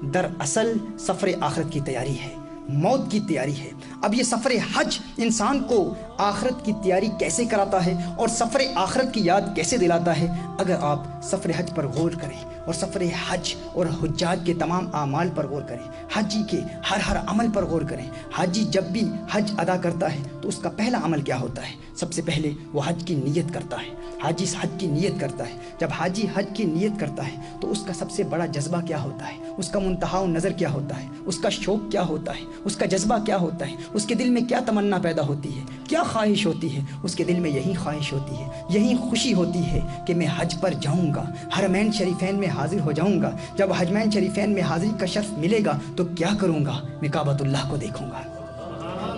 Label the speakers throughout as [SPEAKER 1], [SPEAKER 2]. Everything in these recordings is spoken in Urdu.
[SPEAKER 1] دراصل سفر آخرت کی تیاری ہے، موت کی تیاری ہے۔ اب یہ سفر حج انسان کو آخرت کی تیاری کیسے کراتا ہے اور سفر آخرت کی یاد کیسے دلاتا ہے؟ اگر آپ سفر حج پر غور کریں اور سفر حج اور حجاج کے تمام اعمال پر غور کریں، حاجی کے ہر عمل پر غور کریں۔ حاجی جب بھی حج ادا کرتا ہے تو اس کا پہلا عمل کیا ہوتا ہے؟ سب سے پہلے وہ حج کی نیت کرتا ہے۔ حاجی حج کی نیت کرتا ہے۔ جب حاجی حج کی نیت کرتا ہے تو اس کا سب سے بڑا جذبہ کیا ہوتا ہے؟ اس کا منتہا نظر کیا ہوتا ہے؟ اس کا شوق کیا ہوتا ہے؟ اس کا جذبہ کیا ہوتا ہے؟ اس کے دل میں کیا تمنا پیدا ہوتی ہے؟ کیا خواہش ہوتی ہے؟ اس کے دل میں یہی خواہش ہوتی ہے، یہی خوشی ہوتی ہے کہ میں حج پر جاؤں گا، حرمین شریفین میں حاضر ہو جاؤں گا۔ جب حرمین شریفین میں حاضری کا شرف ملے گا تو کیا کروں گا؟ میں کعبۃ اللہ کو دیکھوں گا،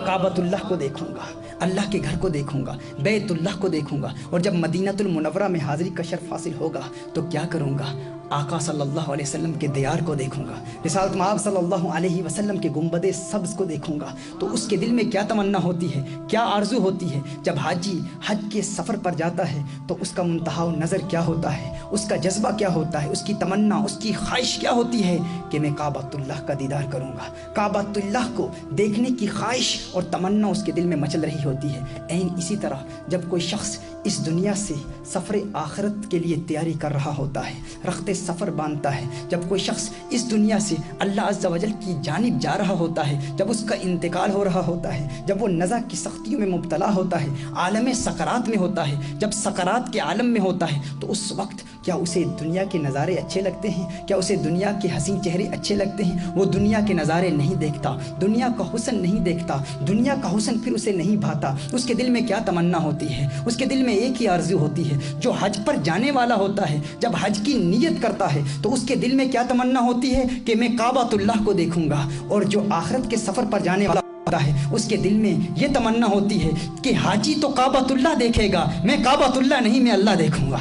[SPEAKER 1] کعبۃ اللہ کو دیکھوں گا، اللہ کے گھر کو دیکھوں گا، بیت اللہ کو دیکھوں گا۔ اور جب مدینہ المنورہ میں حاضری کا شرف حاصل ہوگا تو کیا کروں گا؟ آقا صلی اللہ علیہ وسلم کے دیار کو دیکھوں گا، رسالت مآب صلی اللہ علیہ وسلم کے گنبد سبز کو دیکھوں گا۔ تو اس کے دل میں کیا تمنا ہوتی ہے، کیا آرزو ہوتی ہے؟ جب حاجی حج کے سفر پر جاتا ہے تو اس کا منتہا نظر کیا ہوتا ہے؟ اس کا جذبہ کیا ہوتا ہے؟ اس کی تمنا، اس کی خواہش کیا ہوتی ہے کہ میں کعبۃ اللہ کا دیدار کروں گا۔ کعبۃ اللہ کو دیکھنے کی خواہش اور تمنا اس کے دل میں مچل رہی ہوتی ہے۔ عین اسی طرح جب کوئی شخص اس دنیا سے سفر آخرت کے لیے تیاری کر رہا ہوتا ہے، رخت سفر باندھتا ہے، جب کوئی شخص اس دنیا سے اللہ عز و جل کی جانب جا رہا ہوتا ہے، جب اس کا انتقال ہو رہا ہوتا ہے، جب وہ نزع کی سختیوں میں مبتلا ہوتا ہے، عالم سکرات میں ہوتا ہے، جب سکرات کے عالم میں ہوتا ہے، تو اس وقت کیا اسے دنیا کے نظارے اچھے لگتے ہیں؟ کیا اسے دنیا کے حسین چہرے اچھے لگتے ہیں؟ وہ دنیا کے نظارے نہیں دیکھتا، دنیا کا حسن نہیں دیکھتا، دنیا کا حسن پھر اسے نہیں بھاتا۔ اس کے دل میں کیا تمنا ہوتی ہے؟ اس کے دل میں ایک ہی آرزو ہوتی ہے۔ جو حج پر جانے والا ہوتا ہے، جب حج کی نیت کرتا ہے تو اس کے دل میں کیا تمنا ہوتی ہے کہ میں کعبۃ اللہ کو دیکھوں گا۔ اور جو آخرت کے سفر پر جانے والا ہوتا ہے اس کے دل میں یہ تمنا ہوتی ہے کہ حاجی تو کعبۃ اللہ دیکھے گا، میں کعبۃ اللہ نہیں، میں اللہ دیکھوں گا۔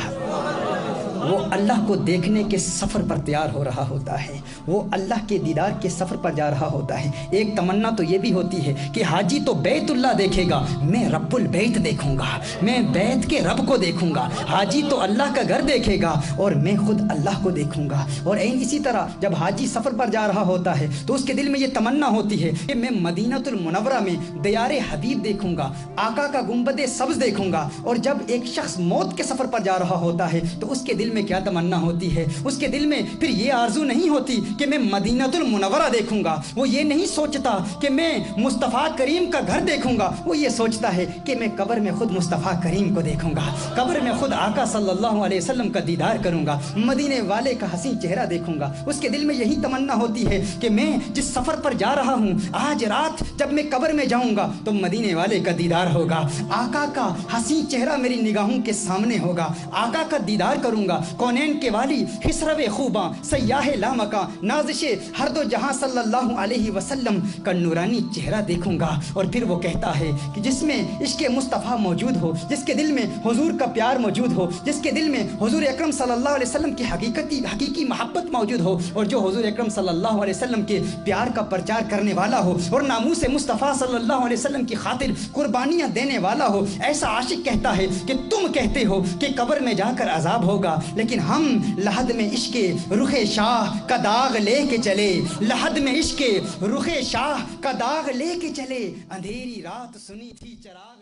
[SPEAKER 1] وہ اللہ کو دیکھنے کے سفر پر تیار ہو رہا ہوتا ہے، وہ اللہ کے دیدار کے سفر پر جا رہا ہوتا ہے۔ ایک تمنا تو یہ بھی ہوتی ہے کہ حاجی تو بیت اللہ دیکھے گا، میں رب البیت دیکھوں گا، میں بیت کے رب کو دیکھوں گا۔ حاجی تو اللہ کا گھر دیکھے گا اور میں خود اللہ کو دیکھوں گا۔ اور اسی طرح جب حاجی سفر پر جا رہا ہوتا ہے تو اس کے دل میں یہ تمنا ہوتی ہے کہ میں مدینہ المنورہ میں دیار حبیب دیکھوں گا، آقا کا گنبد سبز دیکھوں گا۔ اور جب ایک شخص موت کے سفر پر جا رہا ہوتا ہے تو اس کے دل میں کیا تمنا ہوتی ہے؟ اس کے دل میں پھر یہ آرزو نہیں ہوتی کہ میں مدینہ المنورہ دیکھوں گا، وہ یہ نہیں سوچتا کہ میں مصطفیٰ کریم کا گھر دیکھوں گا، وہ یہ سوچتا ہے کہ میں قبر میں خود مصطفیٰ کریم کو دیکھوں گا، قبر میں خود آقا صلی اللہ علیہ وسلم کا دیدار کروں گا، مدینے والے کا حسین چہرہ دیکھوں گا۔ اس کے دل میں یہی تمنا ہوتی ہے کہ میں جس سفر پر جا رہا ہوں، آج رات جب میں قبر میں جاؤں گا تو مدینے والے کا دیدار ہوگا، آقا کا حسین چہرہ میری نگاہوں کے سامنے ہوگا، آقا کا دیدار کروں گا۔ کونین کے والی، خسرو خوباں، سیاح لامکاں، نازش ہر دو جہاں صلی اللہ علیہ وسلم کا نورانی چہرہ دیکھوں گا۔ اور پھر وہ کہتا ہے کہ جس میں عشق مصطفیٰ موجود ہو، جس کے دل میں حضور کا پیار موجود ہو، جس کے دل میں حضور اکرم صلی اللہ علیہ وسلم کی حقیقی محبت موجود ہو، اور جو حضور اکرم صلی اللہ علیہ وسلم کے پیار کا پرچار کرنے والا ہو اور ناموس مصطفیٰ صلی اللہ علیہ وسلم کی خاطر قربانیاں دینے والا ہو، ایسا عاشق کہتا ہے کہ تم کہتے ہو کہ قبر میں جا کر عذاب ہوگا، لیکن ہم لحد میں عشق رخ شاہ کا داغ لے کے چلے، لحد میں عشق رخ شاہ کا داغ لے کے چلے، اندھیری رات سنی تھی چراغ